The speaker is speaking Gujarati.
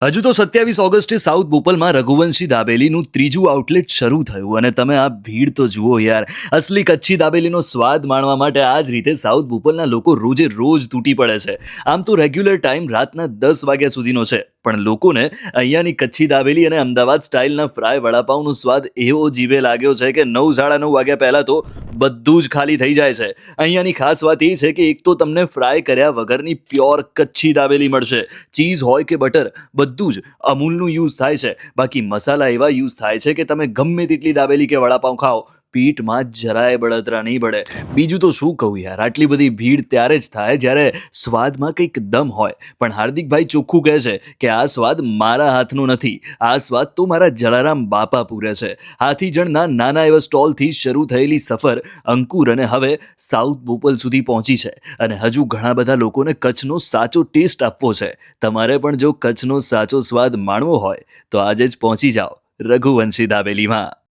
હજુ તો 27 ઓગસ્ટે સાઉથ બોપલમાં રઘુવંશી દાબેલીનું ત્રીજું આઉટલેટ શરૂ થયું અને તમે આ ભીડ તો જુઓ યાર. અસલી કચ્છી દાબેલીનો સ્વાદ માણવા માટે આ જ રીતે સાઉથ બોપલના લોકો રોજે રોજ તૂટી પડે છે. આમ તો રેગ્યુલર ટાઈમ રાતના 10 વાગ્યા સુધીનો છે, પણ લોકોને અહીંયાની કચ્છી દાબેલી અને અમદાવાદ સ્ટાઇલના ફ્રાય વડાપાઉંનો સ્વાદ એવો જીભે લાગ્યો છે કે 9:30 વાગ્યા પહેલાં તો બધું જ ખાલી થઈ જાય છે. અહીંયાની ખાસ વાત એ છે કે એક તો તમને ફ્રાય કર્યા વગરની પ્યોર કચ્છી દાબેલી મળશે. ચીઝ હોય કે બટર, બધું જ અમૂલનું યુઝ થાય છે. બાકી મસાલા એવા યુઝ થાય છે કે તમે ગમે તેટલી દાબેલી કે વડાપાઉં ખાઓ, પીઠમાં જરાય બળતરા નહીં પડે. બીજું તો શું કહું યાર, આટલી બધી ભીડ ત્યારે જ થાય જ્યારે સ્વાદમાં કંઈક દમ હોય. પણ હાર્દિકભાઈ ચોખ્ખું કહે છે કે આ સ્વાદ મારા હાથનો નથી, આ સ્વાદ તો મારા જલારામ બાપા પૂરે છે. હાથીજણના નાના એવા સ્ટોલથી શરૂ થયેલી સફર અંકુર અને હવે સાઉથ બોપલ સુધી પહોંચી છે. અને હજુ ઘણા બધા લોકોને કચ્છનો સાચો ટેસ્ટ આપવો છે. તમારે પણ જો કચ્છનો સાચો સ્વાદ માણવો હોય તો આજે જ પહોંચી જાઓ રઘુવંશી દાબેલીમાં.